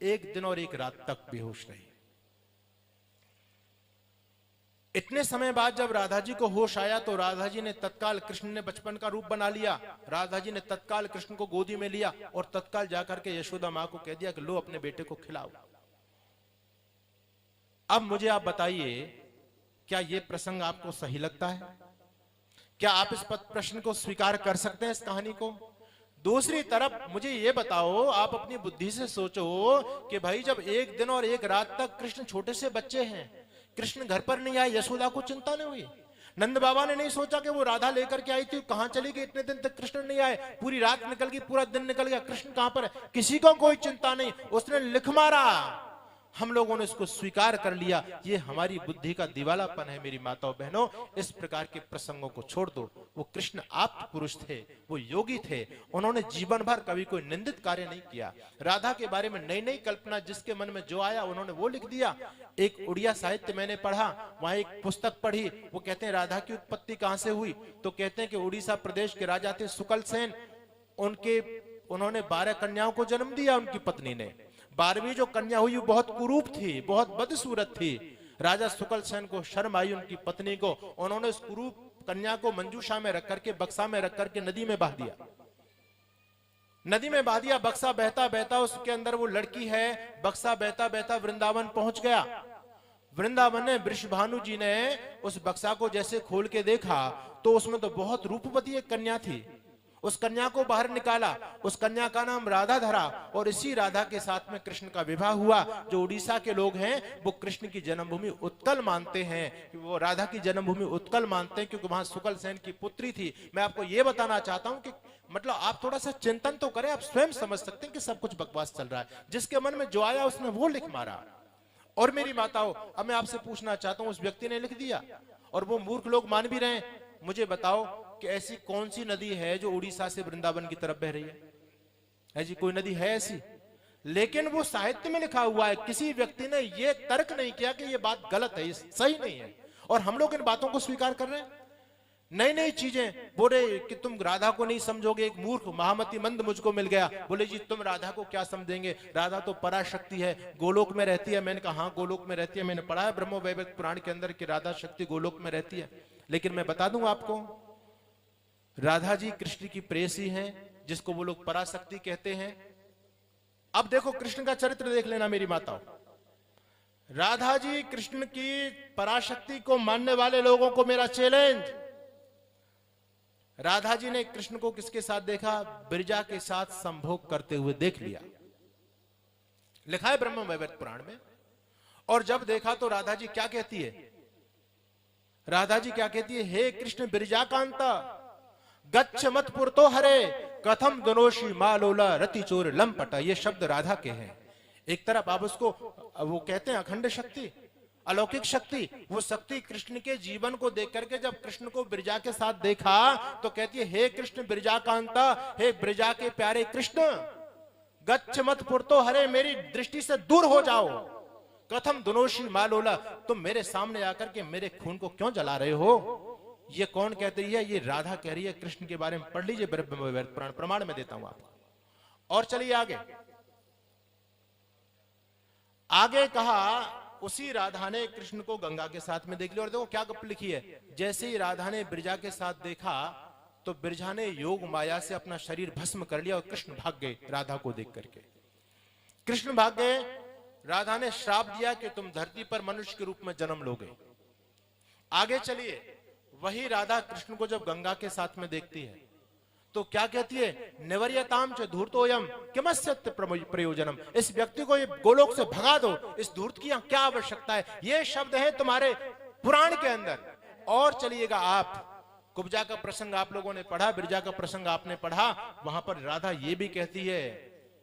1 दिन और 1 रात तक बेहोश रही। इतने समय बाद जब राधा जी को होश आया तो राधा जी ने तत्काल, कृष्ण ने बचपन का रूप बना लिया, राधा जी ने तत्काल कृष्ण को गोदी में लिया और तत्काल जाकर के यशोदा मां को कह दिया कि लो अपने बेटे को खिलाओ। अब मुझे आप बताइए, क्या यह प्रसंग आपको सही लगता है? क्या आप इस प्रश्न को स्वीकार कर सकते हैं, इस कहानी को? दूसरी तरफ मुझे यह बताओ, आप अपनी बुद्धि से सोचो कि भाई जब 1 दिन और 1 रात तक कृष्ण छोटे से बच्चे हैं, कृष्ण घर पर नहीं आए, यशोदा को चिंता नहीं हुई? नंद बाबा ने नहीं सोचा कि वो राधा लेकर के आई थी, कहां चली गई, इतने दिन तक कृष्ण नहीं आए, पूरी रात निकल गई, पूरा दिन निकल गया, कृष्ण कहां पर है? किसी को कोई चिंता नहीं, उसने लिख मारा, हम लोगों ने इसको स्वीकार कर लिया। ये हमारी बुद्धि का दिवालापन है मेरी माताओं बहनों। इस प्रकार के प्रसंगों को छोड़ दो। वो कृष्ण आप पुरुष थे, वो योगी थे, उन्होंने जीवन भर कभी कोई निंदित कार्य नहीं किया। राधा के बारे में नई नई कल्पना जिसके मन में जो आया उन्होंने वो लिख दिया। एक उड़िया साहित्य मैंने पढ़ा, वहां एक पुस्तक पढ़ी, वो कहते हैं राधा की उत्पत्ति कहां से हुई, तो कहते हैं कि उड़ीसा प्रदेश के राजा थे सुकल सेन, उन्होंने 12 कन्याओं को जन्म दिया उनकी पत्नी ने। 12वीं जो कन्या हुई वो बहुत कुरूप थी, बहुत बदसूरत थी। राजा शुक्ल सेन को शर्म आई उनकी पत्नी को, उन्होंने उस कुरूप कन्या को मंजूषा में रख करके, बक्सा में रख करके नदी में बहा दिया। नदी में बहा दिया, बक्सा बहता बहता उसके अंदर वो लड़की है, बक्सा बहता बहता वृंदावन पहुंच गया। वृंदावन में वृषभानु जी ने उस बक्सा को जैसे खोल के देखा तो उसमें तो बहुत रूपवती एक कन्या थी। उस कन्या को बाहर निकाला, उस कन्या का नाम राधा धरा और इसी राधा के साथ में कृष्ण का विवाह हुआ। जो उड़ीसा के लोग हैं वो कृष्ण की जन्मभूमि उत्कल मानते हैं, वो राधा की जन्मभूमि उत्कल मानते हैं क्योंकि वहां शुक्ल सेन की पुत्री थी। मैं आपको ये बताना चाहता हूं कि मतलब आप थोड़ा सा चिंतन तो करें, आप स्वयं समझ सकते हैं कि सब कुछ बकवास चल रहा है। जिसके मन में जो आया उसने वो लिख मारा। और मेरी माताओं, अब मैं आपसे पूछना चाहता हूं, उस व्यक्ति ने लिख दिया और वो मूर्ख लोग मान भी रहे हैं। मुझे बताओ कि ऐसी कौन सी नदी है जो उड़ीसा से वृंदावन की तरफ बह रही है? ऐसी कोई नदी है ऐसी? लेकिन वो साहित्य में लिखा हुआ है, किसी व्यक्ति ने ये तर्क नहीं किया कि ये बात गलत है, ये सही नहीं है। और हम लोग इन बातों को स्वीकार कर रहे हैं। नई नई चीजें बोले कि तुम राधा को नहीं समझोगे। एक मूर्ख महामती मंद मुझको मिल गया, बोले जी तुम राधा को क्या समझेंगे, राधा तो पराशक्ति है, गोलोक में रहती है। मैंने कहा हाँ गोलोक में रहती है, मैंने पढ़ा है ब्रह्म वैवर्त पुराण के अंदर कि राधा शक्ति गोलोक में रहती है। लेकिन मैं बता दूं आपको, राधा जी कृष्ण की प्रेयसी हैं, जिसको वो लोग पराशक्ति कहते हैं। अब देखो कृष्ण का चरित्र देख लेना मेरी माताओं। राधा जी कृष्ण की पराशक्ति को मानने वाले लोगों को मेरा चैलेंज, राधा जी ने कृष्ण को किसके साथ देखा? बिरजा के साथ संभोग करते हुए देख लिया, लिखा है ब्रह्म वैवर्त पुराण में। और जब देखा तो राधा जी क्या कहती है? राधा जी क्या कहती है? हे कृष्ण बिरजा कांता गच्छ मत पुरतो हरे कथम दोनोशी मालोला रति चोर लंपटा। ये शब्द राधा के हैं। एक तरफ आप उसको वो कहते हैं अखंड शक्ति, अलौकिक शक्ति। वो शक्ति कृष्ण के जीवन को देख करके जब कृष्ण को बिरजा के साथ देखा तो कहती है हे कृष्ण बिरजा कांता, हे बिरजा के प्यारे कृष्ण, गच्छ मत पुरतो हरे, मेरी दृष्टि से दूर हो जाओ। कथम दोनोशी मालोला, तुम मेरे सामने आकर के मेरे खून को क्यों जला रहे हो? ये कौन कहती है? ये राधा कह रही है कृष्ण के बारे में। पढ़ लीजिए ब्रह्म वैवर्त पुराण, प्रमाण में देता हूं आपको। और चलिए आगे। आगे कहा उसी राधा ने कृष्ण को गंगा के साथ में देख लिया। और देखो क्या गप लिखी है, जैसे ही राधा ने बिरजा के साथ देखा तो बिरजा ने योग माया से अपना शरीर भस्म कर लिया और कृष्ण भाग गए राधा को देख करके। कृष्ण भाग गए। राधा ने श्राप दिया कि तुम धरती पर मनुष्य के रूप में जन्म लोगे। आगे चलिए, वही राधा कृष्ण को जब गंगा के साथ में देखती है तो क्या कहती है? निवर्यताम च धूर्तोयम किमस्यत् प्रयोजनम। इस व्यक्ति को ये गोलोक से भगा दो, इस धूर्त की क्या आवश्यकता है? ये शब्द है तुम्हारे पुराण के अंदर। और चलिएगा आप, कुब्जा का प्रसंग आप लोगों ने पढ़ा, बिरजा का प्रसंग आपने पढ़ा। वहां पर राधा ये भी कहती है,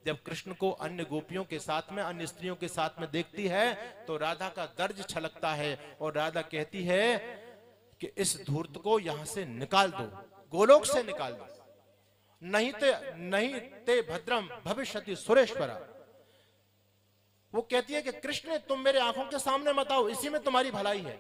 जब कृष्ण को अन्य गोपियों के साथ में, अन्य स्त्रियों के साथ में देखती है तो राधा का दर्द छलकता है और राधा कहती है कि इस धूर्त को यहां से निकाल दो, गोलोक से निकाल दो, नहीं ते भद्रम भविष्यति सुरेश्वरा। वो कहती है कि कृष्ण तुम मेरे आंखों के सामने मत आओ, इसी में तुम्हारी भलाई है।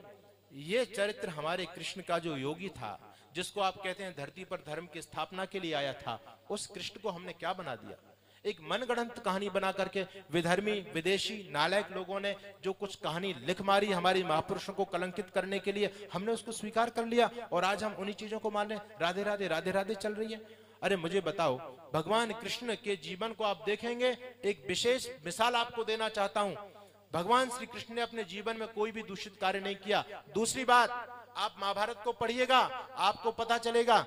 ये चरित्र हमारे कृष्ण का जो योगी था, जिसको आप कहते हैं धरती पर धर्म की स्थापना के लिए आया था, उस कृष्ण को हमने क्या बना दिया? एक मनगढ़ंत कहानी बना करके विधर्मी, विदेशी, नालायक लोगों ने जो कुछ कहानी लिख मारी हमारे महापुरुषों को कलंकित करने के लिए, हमने उसको स्वीकार कर लिया और आज हम उन्हीं चीजों को मान रहे। राधे राधे राधे राधे चल रही है। अरे मुझे बताओ, भगवान कृष्ण के जीवन को आप देखेंगे, एक विशेष मिसाल आपको देना चाहता हूं। भगवान श्री कृष्ण ने अपने जीवन में कोई भी दूषित कार्य नहीं किया। दूसरी बात, आप महाभारत को पढ़िएगा, आपको पता चलेगा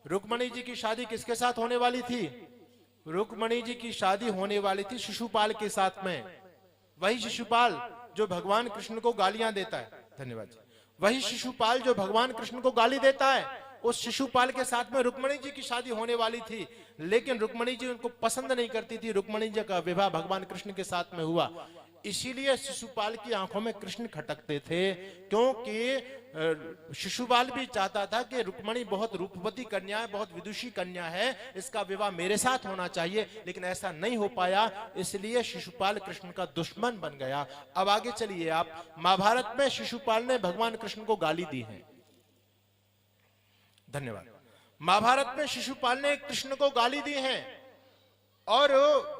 रुक्मणी जी की शादी किसके साथ होने वाली थी? रुक्मणी जी की शादी होने वाली थी शिशुपाल के साथ में। वही शिशुपाल जो भगवान कृष्ण को गालियां देता है। धन्यवाद जी। वही शिशुपाल जो भगवान कृष्ण को गाली देता है, उस शिशुपाल के साथ में रुक्मणी जी की शादी होने वाली थी। लेकिन रुक्मणी जी उनको पसंद नहीं करती थी। रुक्मणी जी का विवाह भगवान कृष्ण के साथ में हुआ। इसीलिए शिशुपाल की आंखों में कृष्ण खटकते थे, क्योंकि शिशुपाल भी चाहता था कि रुक्मणी बहुत रूपवती कन्या है, बहुत विदुषी कन्या है, इसका विवाह मेरे साथ होना चाहिए। लेकिन ऐसा नहीं हो पाया, इसलिए शिशुपाल कृष्ण का दुश्मन बन गया। अब आगे चलिए आप, महाभारत में शिशुपाल ने भगवान कृष्ण को गाली दी है। धन्यवाद। महाभारत में शिशुपाल ने कृष्ण को गाली दी है और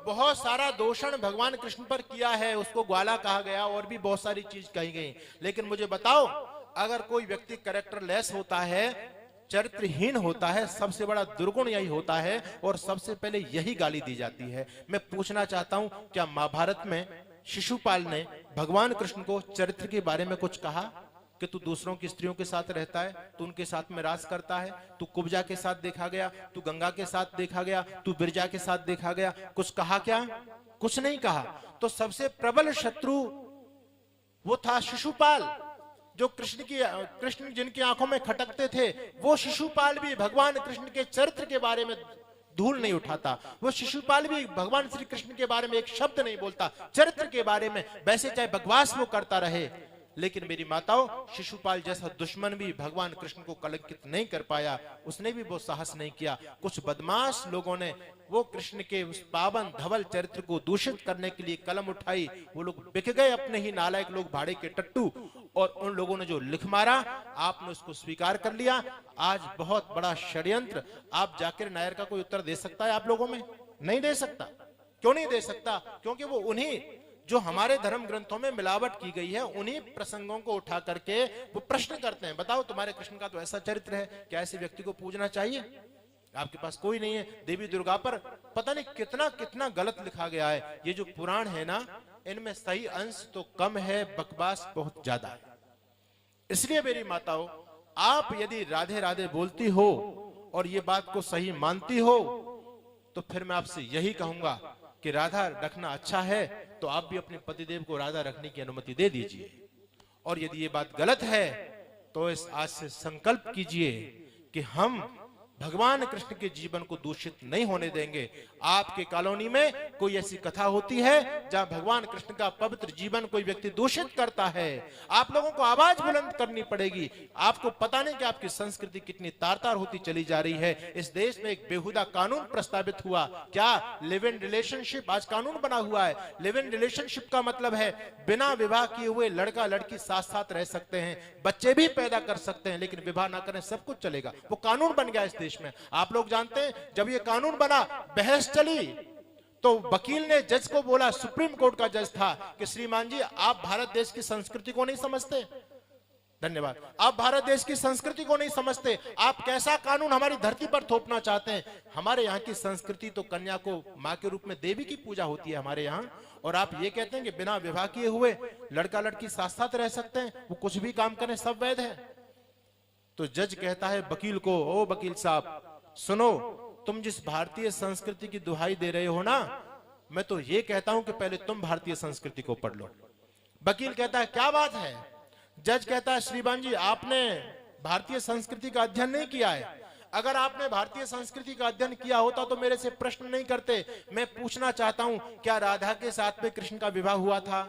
बहुत सारा दोषण भगवान कृष्ण पर किया है, उसको ग्वाला कहा गया और भी बहुत सारी चीज कही गई। लेकिन मुझे बताओ, अगर कोई व्यक्ति कैरेक्टरलेस होता है, चरित्रहीन होता है, सबसे बड़ा दुर्गुण यही होता है और सबसे पहले यही गाली दी जाती है। मैं पूछना चाहता हूं, क्या महाभारत में शिशुपाल ने भगवान कृष्ण को चरित्र के बारे में कुछ कहा कि तू दूसरों की स्त्रियों के साथ रहता है, तू उनके साथ में राज करता है, तू कुब्जा के साथ देखा गया, तू गंगा के साथ देखा गया, तू बिरजा के साथ देखा गया, कुछ कहा क्या? कुछ नहीं कहा। तो सबसे प्रबल शत्रु वो था शिशुपाल, जो कृष्ण जिनकी आंखों में खटकते थे, वो शिशुपाल भी भगवान कृष्ण के चरित्र के बारे में धूल नहीं उठाता। वो शिशुपाल भी भगवान श्री कृष्ण के बारे में एक शब्द नहीं बोलता, चरित्र के बारे में। वैसे चाहे बकवास वो करता रहे, लेकिन मेरी माताओं, शिशुपाल जैसा दुश्मन भी भगवान कृष्ण को कलंकित नहीं कर पाया, उसने भी वो साहस नहीं किया। कुछ बदमाश लोगों ने वो कृष्ण के उस पावन धवल चरित्र को दूषित करने के लिए कलम उठाई। वो लोग बिक गए, अपने ही नालायक लोग, भाड़े के टट्टू, और उन लोगों ने जो लिख मारा, आपने उसको स्वीकार कर लिया। आज बहुत बड़ा षड्यंत्र। आप जाकिर नायर का कोई उत्तर दे सकता है आप लोगों में? नहीं दे सकता। क्यों नहीं दे सकता? क्योंकि वो उन्हीं जो हमारे धर्म ग्रंथों में मिलावट की गई है, उन्हीं प्रसंगों को उठा करके वो प्रश्न करते हैं। बताओ, तुम्हारे कृष्ण का तो ऐसा चरित्र है, क्या ऐसे व्यक्ति को पूजना चाहिए? आपके पास कोई नहीं है। देवी दुर्गा पर पता नहीं कितना कितना गलत लिखा गया है। ये जो पुराण है ना, इनमें सही अंश तो कम है, बकवास बहुत ज्यादा है। इसलिए मेरी माताओं, आप यदि राधे राधे बोलती हो और ये बात को सही मानती हो, तो फिर मैं आपसे यही कहूंगा कि राधा रखना अच्छा है, तो आप भी अपने पतिदेव को राधा रखने की अनुमति दे दीजिए। और यदि ये बात गलत है, तो इस आज से संकल्प कीजिए कि हम भगवान कृष्ण के जीवन को दूषित नहीं होने देंगे। आपके कॉलोनी में कोई ऐसी कथा होती है जहां भगवान कृष्ण का पवित्र जीवन कोई व्यक्ति दूषित करता है, आप लोगों को आवाज बुलंद करनी पड़ेगी। आपको पता नहीं कि आपकी संस्कृति कितनी तार-तार होती चली जा रही है। इस देश में एक बेहुदा कानून प्रस्तावित हुआ, क्या? Live in relationship. आज कानून बना हुआ है। लिव इन रिलेशनशिप का मतलब है बिना विवाह किए हुए लड़का लड़की साथ साथ रह सकते हैं, बच्चे भी पैदा कर सकते हैं, लेकिन विवाह ना करें, सब कुछ चलेगा। वो कानून बन गया इस देश में। आप लोग जानते हैं, जब ये कानून बना, बहस चली, तो वकील ने जज को बोला, सुप्रीम कोर्ट का जज था, कि श्रीमान जी, आप भारत देश की संस्कृति को नहीं समझते। धन्यवाद। आप भारत देश की संस्कृति को नहीं समझते। आप कैसा कानून हमारी धरती पर थोपना चाहते हैं? हमारे यहाँ की संस्कृति तो कन्या को माँ के रूप में देवी की पूजा होती है हमारे यहाँ, और आप ये कहते हैं कि बिना विवाह किए हुए लड़का लड़की साथ साथ रह सकते हैं, वो कुछ भी काम करें, सब वैध है। तो जज कहता है वकील को, ओ वकील साहब सुनो, तुम जिस भारतीय संस्कृति की दुहाई दे रहे हो ना, मैं तो ये कहता हूं कि पहले तुम भारतीय संस्कृति को पढ़ लो। वकील कहता है क्या बात है? जज कहता है श्रीमान जी, आपने भारतीय संस्कृति का अध्ययन नहीं किया है। अगर आपने भारतीय संस्कृति का अध्ययन किया होता तो मेरे से प्रश्न नहीं करते। मैं पूछना चाहता हूं, क्या राधा के साथ में कृष्ण का विवाह हुआ था?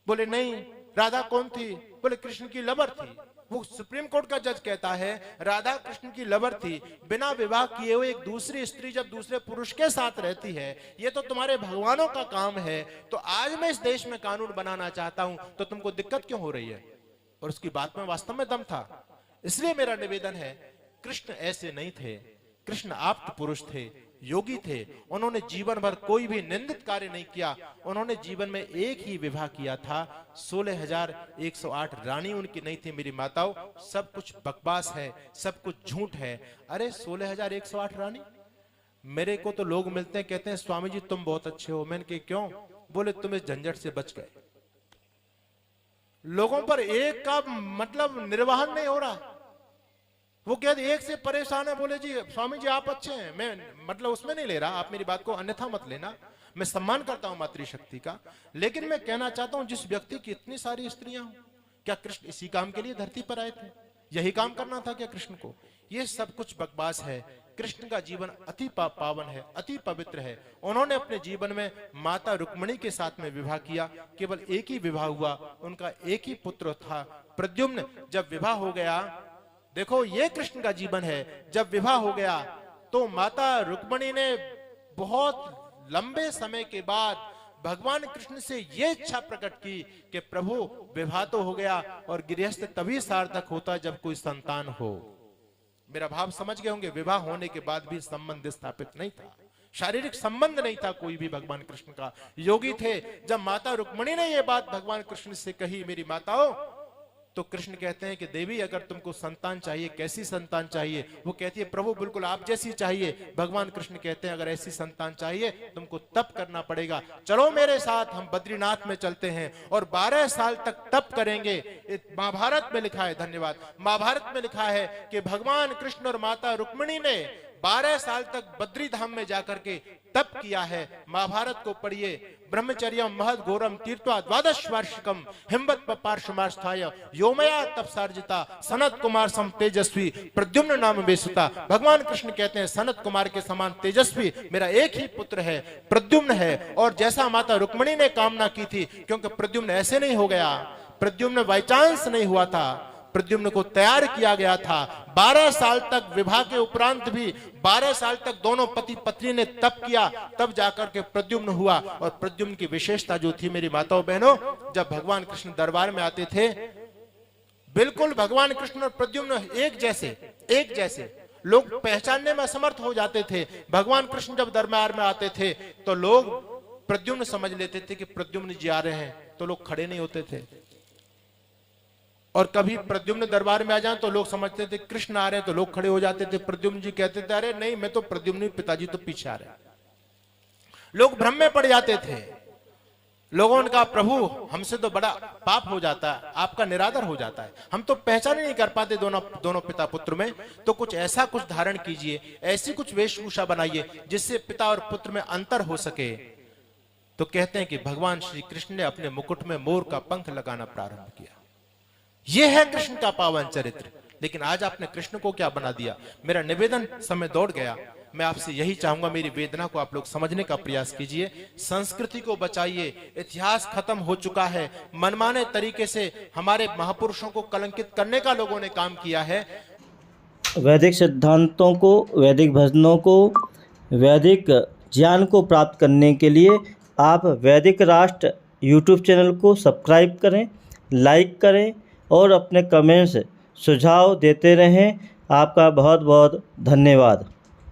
बोले नहीं। राधा कौन थी? बोले कृष्ण की लवर थी। वो सुप्रीम कोर्ट का जज कहता है राधा कृष्ण की लवर थी, बिना विवाह किए हुए एक दूसरी स्त्री जब दूसरे पुरुष के साथ रहती है, ये तो तुम्हारे भगवानों का काम है। तो आज मैं इस देश में कानून बनाना चाहता हूं, तो तुमको दिक्कत क्यों हो रही है? और उसकी बात में वास्तव में दम था। इसलिए मेरा निवेदन है, कृष्ण ऐसे नहीं थे। कृष्ण आप्त पुरुष थे, योगी थे। उन्होंने जीवन भर कोई भी निंदित कार्य नहीं किया। उन्होंने जीवन में एक ही विवाह किया था। 16,108 रानी उनकी नहीं थी। मेरी माताओं, सब कुछ बकवास है, सब कुछ झूठ है। अरे 16,108 रानी? मेरे को तो लोग मिलते हैं, कहते हैं स्वामी जी तुम बहुत अच्छे हो। मैंने कहा क्यों? बोले तुम इस झंझट से बच गए। लोगों पर एक का मतलब निर्वाहन नहीं हो रहा। वो कहते एक से परेशान है, बोले जी स्वामी जी आप अच्छे हैं। मैं मतलब उसमें नहीं ले रहा, आप मेरी बात को अन्यथा मत लेना। मैं सम्मान करता हूं मातृशक्ति का, लेकिन मैं कहना चाहता हूं जिस व्यक्ति की इतनी सारी स्त्रियां, क्या कृष्ण इसी काम के लिए धरती पर आए थे? यही काम करना था क्या कृष्ण को? ये सब कुछ बकवास है। कृष्ण का जीवन अति पावन है, अति पवित्र है। उन्होंने अपने जीवन में माता रुक्मिणी के साथ में विवाह किया। केवल एक ही विवाह हुआ, उनका एक ही पुत्र था प्रद्युम्न। जब विवाह हो गया, देखो ये कृष्ण का जीवन है। जब विवाह हो गया तो माता रुक्मिणी ने बहुत लंबे समय के बाद भगवान कृष्ण से ये इच्छा प्रकट की कि प्रभु विवाह तो हो गया, और गृहस्थ तभी सार्थक होता जब कोई संतान हो। मेरा भाव समझ गए होंगे। विवाह होने के बाद भी संबंध स्थापित नहीं था, शारीरिक संबंध नहीं था कोई भी भगवान कृष्ण का। योगी थे। जब माता रुक्मिणी ने यह बात भगवान कृष्ण से कही, मेरी माताओं, तो कृष्ण कहते हैं कि देवी अगर तुमको संतान चाहिए, कैसी संतान चाहिए? वो कहती है प्रभु बिल्कुल आप जैसी चाहिए। भगवान कृष्ण कहते हैं अगर ऐसी संतान चाहिए तुमको तप करना पड़ेगा, चलो मेरे साथ, हम बद्रीनाथ में चलते हैं और 12 साल तक तप करेंगे। महाभारत में लिखा है, धन्यवाद, महाभारत में लिखा है कि भगवान कृष्ण और माता रुक्मिणी ने 12 साल तक बद्री धाम में जाकर के तप किया है। महाभारत को पढ़िए। ब्रह्मचर्यम महद घोरम तीर्थवा द्वादश वार्षिकम हिमवत पार्श्वमास्थाय योमया तपसार्जिता सनत कुमार सम तेजस्वी प्रद्युम्न नाम वेसुता। भगवान कृष्ण कहते हैं सनत कुमार के समान तेजस्वी मेरा एक ही पुत्र है, प्रद्युम्न है। और जैसा माता रुक्मिणी ने कामना की थी, क्योंकि प्रद्युम्न ऐसे नहीं हो गया, प्रद्युम्न बाई चांस नहीं हुआ था, प्रद्युम्न को तैयार किया गया था। 12 साल तक विवाह के उपरांत भी 12 साल तक दोनों पति पत्नी ने तप किया, तब जाकर के प्रद्युम्न हुआ। और प्रद्युम्न की विशेषता जो थी मेरी माताओं बहनों, जब भगवान कृष्ण दरबार में आते थे, बिल्कुल भगवान कृष्ण और प्रद्युम्न एक जैसे लोग पहचानने में असमर्थ हो जाते थे। भगवान कृष्ण जब दरबार में आते थे तो लोग प्रद्युम्न समझ लेते थे कि प्रद्युम्न जी आ रहे हैं, तो लोग खड़े नहीं होते थे। और कभी प्रद्युम्न दरबार में आ जाए तो लोग समझते थे कृष्ण आ रहे हैं, तो लोग खड़े हो जाते थे। प्रद्युम्न जी कहते थे अरे नहीं, मैं तो प्रद्युम्न, पिताजी तो पीछे आ रहे हैं। लोग भ्रम में पड़ जाते थे। लोगों ने कहा प्रभु हमसे तो बड़ा पाप हो जाता है, आपका निरादर हो जाता है, हम तो पहचान ही नहीं कर पाते दोनों पिता पुत्र में। तो कुछ ऐसा कुछ धारण कीजिए, ऐसी कुछ वेशभूषा बनाइए जिससे पिता और पुत्र में अंतर हो सके। तो कहते हैं कि भगवान श्री कृष्ण ने अपने मुकुट में मोर का पंख लगाना प्रारंभ किया। यह है कृष्ण का पावन चरित्र। लेकिन आज आपने कृष्ण को क्या बना दिया? मेरा निवेदन, समय दौड़ गया, मैं आपसे यही चाहूंगा, मेरी वेदना को आप लोग समझने का प्रयास कीजिए। संस्कृति को बचाइए। इतिहास खत्म हो चुका है। मनमाने तरीके से हमारे महापुरुषों को कलंकित करने का लोगों ने काम किया है। वैदिक सिद्धांतों को, वैदिक भजनों को, वैदिक ज्ञान को प्राप्त करने के लिए आप वैदिक राष्ट्र यूट्यूब चैनल को सब्सक्राइब करें, लाइक करें और अपने कमेंट्स सुझाव देते रहें। आपका बहुत बहुत धन्यवाद।